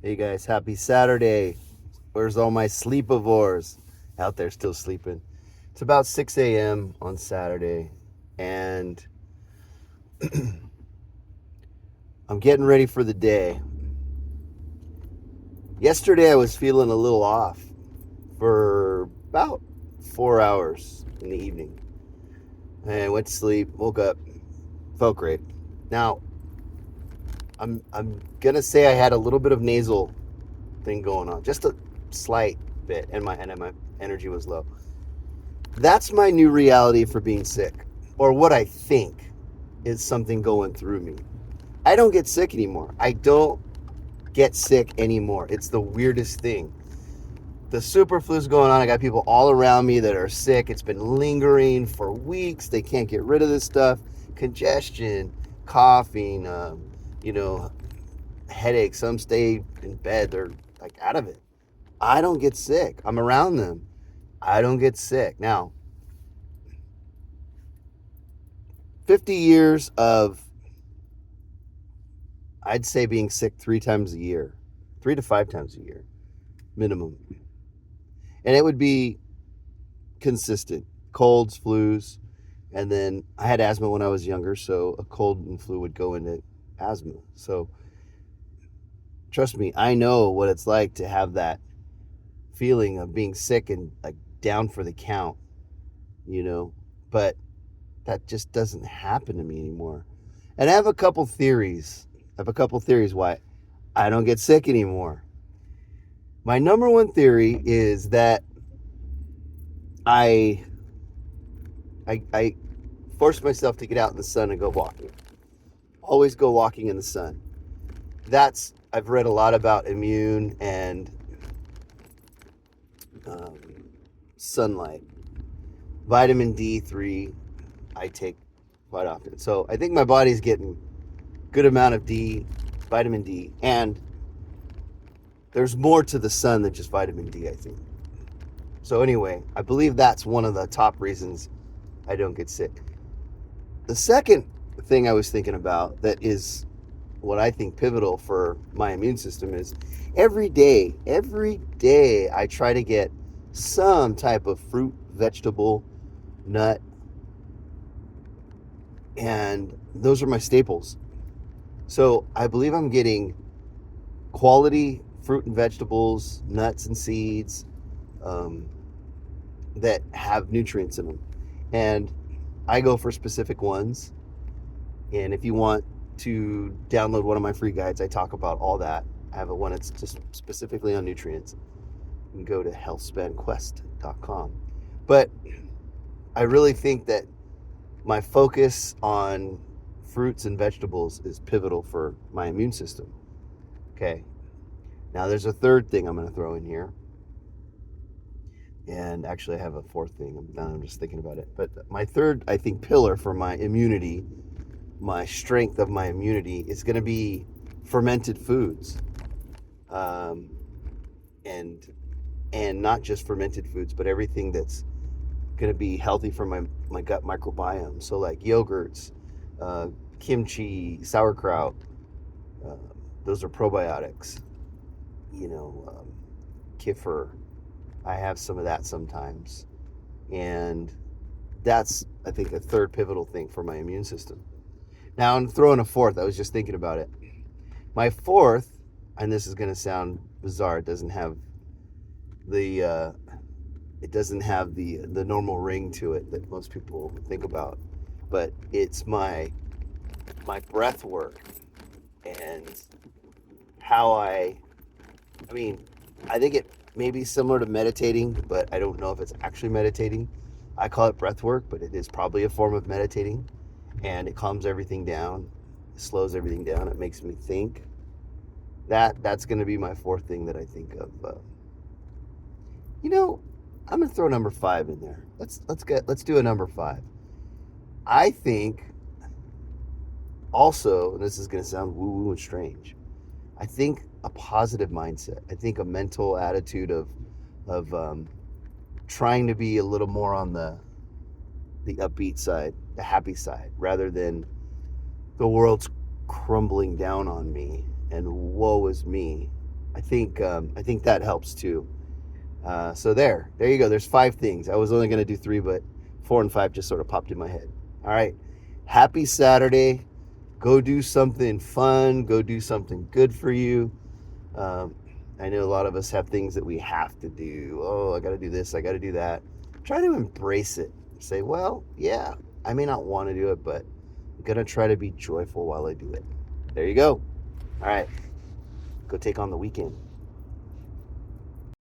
Hey guys, happy Saturday. Where's all my sleepivores? Out there still sleeping. It's about 6 a.m. on Saturday, and I'm getting ready for the day. Yesterday I was feeling a little off for about 4 hours in the evening. And I went to sleep, woke up, felt great. Now, I'm gonna say I had a little bit of nasal thing going on, just a slight bit, and my energy was low. That's my new reality for being sick, or what I think is something going through me. I don't get sick anymore. I don't get sick anymore. It's the weirdest thing. The super flu's going on. I got people all around me that are sick. It's been lingering for weeks. They can't get rid of this stuff. Congestion, coughing, you know, headaches. Some stay in bed. They're like out of it. I don't get sick. I'm around them. I don't get sick. Now, 50 years of, I'd say, being sick 3 times a year, 3 to 5 times a year, minimum. And it would be consistent colds, flus. And then I had asthma when I was younger, so a cold and flu would go into asthma. So trust me, I know what it's like to have that feeling of being sick and like down for the count, you know, but that just doesn't happen to me anymore. And I have a couple theories. I have a couple theories why I don't get sick anymore. My number one theory is that I I force myself to get out in the sun and go walking. Always go walking in the sun. That's I've read a lot about immune and um, sunlight. Vitamin D3 I take quite often. So I think my body's getting good amount of vitamin D, and there's more to the sun than just vitamin D, I think. So anyway, I believe that's one of the top reasons I don't get sick. The second thing I was thinking about that is what I think pivotal for my immune system is every day I try to get some type of fruit, vegetable, nut, and those are my staples. So I believe I'm getting quality fruit and vegetables, nuts and seeds, um, that have nutrients in them. And I go for specific ones. And if you want to download one of my free guides, I talk about all that. I have a one that's just specifically on nutrients. You can go to healthspanquest.com. But I really think that my focus on fruits and vegetables is pivotal for my immune system. Okay. Now there's a third thing I'm going to throw in here. And actually, I have a fourth thing. I'm just thinking about it. But my third, I think, pillar for my immunity, my strength of my immunity, is going to be fermented foods, um, and not just fermented foods, but everything that's going to be healthy for my gut microbiome. So like yogurts, uh, kimchi, sauerkraut. Uh, those are probiotics. Kefir. I have some of that sometimes. And that's, I think, a third pivotal thing for my immune system. Now, I'm throwing a fourth. I was just thinking about it. My fourth, and this is going to sound bizarre, the uh, it doesn't have the normal ring to it that most people think about, but it's my breath work and how I mean, I think it may be similar to meditating, but I don't know if it's actually meditating. I call it breath work, but it is probably a form of meditating, and it calms everything down, slows everything down. It makes me think. That's going to be my fourth thing that I think of. You know, I'm going to throw number five in there. Let's do a number five. I think also, and this is going to sound woo woo and strange. I think a positive mindset. I think a mental attitude of trying to be a little more on the upbeat side, the happy side, rather than the world's crumbling down on me and woe is me. I think that helps too. So there you go. There's 5 things. I was only going to do 3, but 4 and 5 just sort of popped in my head. All right. Happy Saturday. Go do something fun. Go do something good for you. Um, I know a lot of us have things that we have to do. Oh, I got to do this. I got to do that. Try to embrace it. Say, well, yeah, I may not want to do it, but I'm going to try to be joyful while I do it. There you go. All right. Go take on the weekend.